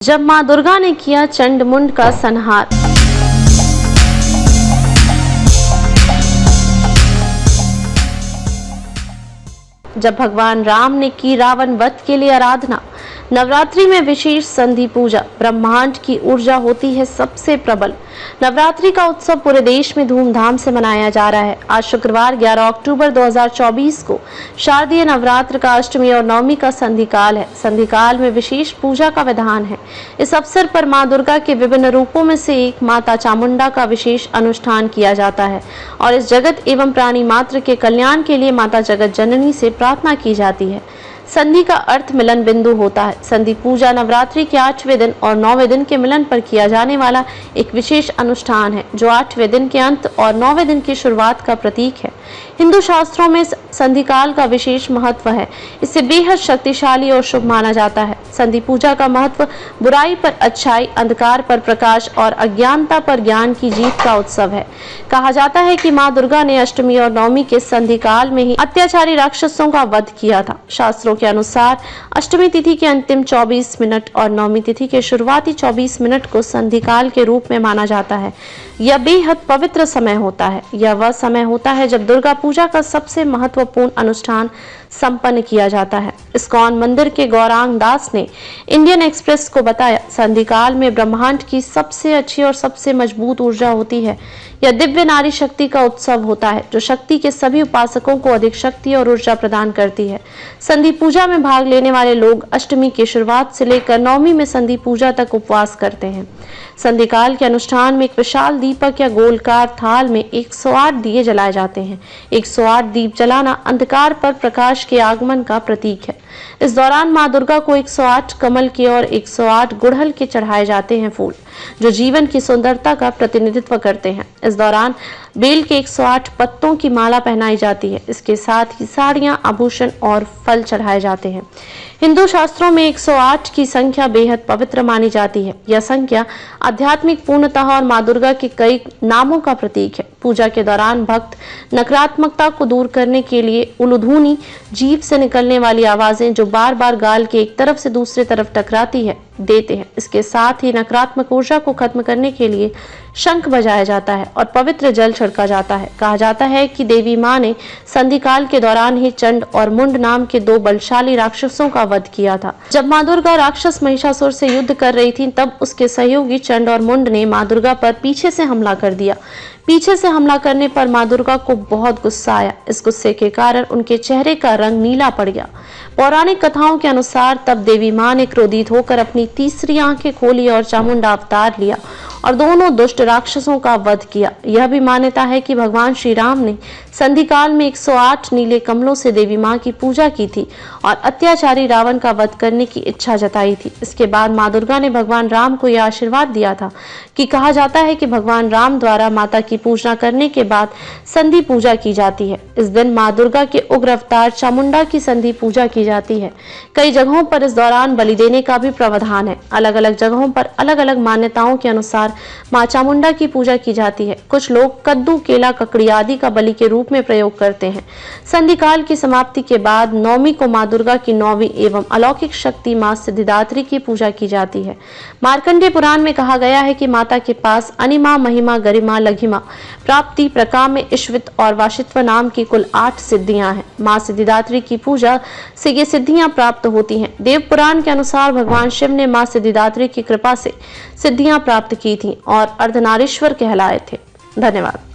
जब मां दुर्गा ने किया चंड-मुंड का संहार। जब भगवान राम ने की रावण वध के लिए आराधना। नवरात्रि में विशेष संधि पूजा। ब्रह्मांड की ऊर्जा होती है सबसे प्रबल। नवरात्रि का उत्सव पूरे देश में धूमधाम से मनाया जा रहा है। आज शुक्रवार 11 अक्टूबर 2024 को शारदीय नवरात्र का अष्टमी और नवमी का संधि काल है। संधि काल में विशेष पूजा का विधान है। इस अवसर पर मां दुर्गा के विभिन्न रूपों में से एक माता चामुंडा का विशेष अनुष्ठान किया जाता है और इस जगत एवं प्राणी मात्र के कल्याण के लिए माता जगत जननी से प्रार्थना की जाती है। संधि का अर्थ मिलन बिंदु होता है। संधि पूजा नवरात्रि के 8वें दिन और 9वें दिन के मिलन पर किया जाने वाला एक विशेष अनुष्ठान है जो 8वें दिन के अंत और 9वें दिन की शुरुआत का प्रतीक है। हिंदू शास्त्रों में संधि काल का विशेष महत्व है। इसे बेहद शक्तिशाली और शुभ माना जाता है। संधि पूजा का महत्व बुराई पर अच्छाई, अंधकार पर प्रकाश और अज्ञानता पर ज्ञान की जीत का उत्सव है। कहा जाता है कि मां दुर्गा ने अष्टमी और नवमी के संधि काल में ही अत्याचारी राक्षसों का वध किया था। शास्त्रों के अनुसार अष्टमी तिथि के अंतिम 24 मिनट और नवमी तिथि के शुरुआती 24 मिनट को संधि काल के रूप में माना जाता है। यह बेहद पवित्र समय होता है। यह वह समय होता है जब दुर्गा पूजा का सबसे महत्वपूर्ण अनुष्ठान संपन्न किया जाता है। इस्कॉन मंदिर के गौरांग दास ने इंडियन एक्सप्रेस को बताया, संधि काल में ब्रह्मांड की सबसे अच्छी और सबसे मजबूत ऊर्जा होती है। यह दिव्य नारी शक्ति का उत्सव होता है जो शक्ति के सभी उपासकों को अधिक शक्ति और ऊर्जा प्रदान करती है। संधि पूजा में भाग लेने वाले लोग अष्टमी की शुरुआत से लेकर नवमी में संधि पूजा तक उपवास करते हैं। संधि काल के अनुष्ठान में एक विशाल दीपक या गोलकार थाल में 108 दिए जलाए जाते हैं। 108 दीप जलाना अंधकार पर प्रकाश के आगमन का प्रतीक है। इस दौरान मां दुर्गा को 108 कमल के और 108 गुड़हल के चढ़ाए जाते हैं फूल जो जीवन की सुंदरता का प्रतिनिधित्व करते हैं। इस दौरान बेल के 108 पत्तों की माला पहनाई जाती है। इसके साथ ही साड़ियां, आभूषण और फल चढ़ाए जाते हैं। हिंदू शास्त्रों में 108 की संख्या बेहद पवित्र मानी जाती है। यह संख्या आध्यात्मिक पूर्णता और मां दुर्गा के कई नामों का प्रतीक है। पूजा के दौरान भक्त नकारात्मकता को दूर करने के लिए उलूध्वनि, जीभ से निकलने वाली आवाजें जो बार बार गाल के एक तरफ से दूसरी तरफ टकराती है, देते हैं। इसके साथ ही नकारात्मक ऊर्जा को खत्म करने के लिए शंख बजाया जाता है और पवित्र जल छिड़का जाता है। कहा जाता है कि देवी मां ने संधि काल के दौरान ही चंड और मुंड नाम के 2 बलशाली राक्षसों का वध किया था। जब मां दुर्गा राक्षस महिषासुर से युद्ध कर रही थी तब उसके सहयोगी चंड और मुंड ने मां दुर्गा पर पीछे से हमला कर दिया। पीछे से हमला करने पर मां दुर्गा को बहुत गुस्सा आया। इस गुस्से के कारण उनके चेहरे का रंग नीला पड़ गया। पौराणिक कथाओं के अनुसार तब देवी मां ने क्रोधित होकर अपनी तीसरी आंखें खोली और चामुंडा अवतार लिया और दोनों दुष्ट राक्षसों का वध किया। यह भी मान्यता है कि भगवान श्री राम ने संधि काल में 108 नीले कमलों से देवी मां की पूजा की थी और अत्याचारी रावण का वध करने की इच्छा जताई थी। इसके बाद मां दुर्गा ने भगवान राम को यह आशीर्वाद दिया था कि कहा जाता है कि भगवान राम द्वारा माता की पूजा करने के बाद संधि पूजा की जाती है। इस दिन मां दुर्गा के उग्र अवतार चामुंडा की संधि पूजा की जाती है। कई जगहों पर इस दौरान बलि देने का भी प्रावधान है। अलग अलग जगहों पर अलग अलग मान्यताओं के अनुसार मां चामुंडा की पूजा की जाती है। कुछ लोग कद्दू, केला, ककड़ी आदि का बलि के रूप में प्रयोग करते हैं। संधि काल की समाप्ति के बाद नवमी को मां दुर्गा की 9वीं एवं अलौकिक शक्ति मां सिद्धिदात्री की पूजा की जाती है। मार्कंडेय पुराण में कहा गया है कि माता के पास अनिमा, महिमा, गरिमा, लघिमा, प्राप्ति, प्रकाम्य, ईश्वित और वाशित्व नाम की कुल 8 सिद्धियां हैं। मां सिद्धिदात्री की पूजा से ये सिद्धियां प्राप्त होती हैं। देव पुराण के अनुसार भगवान शिव ने मां सिद्धिदात्री की कृपा से सिद्धियां प्राप्त की थी और अर्धनारीश्वर कहलाए थे। धन्यवाद।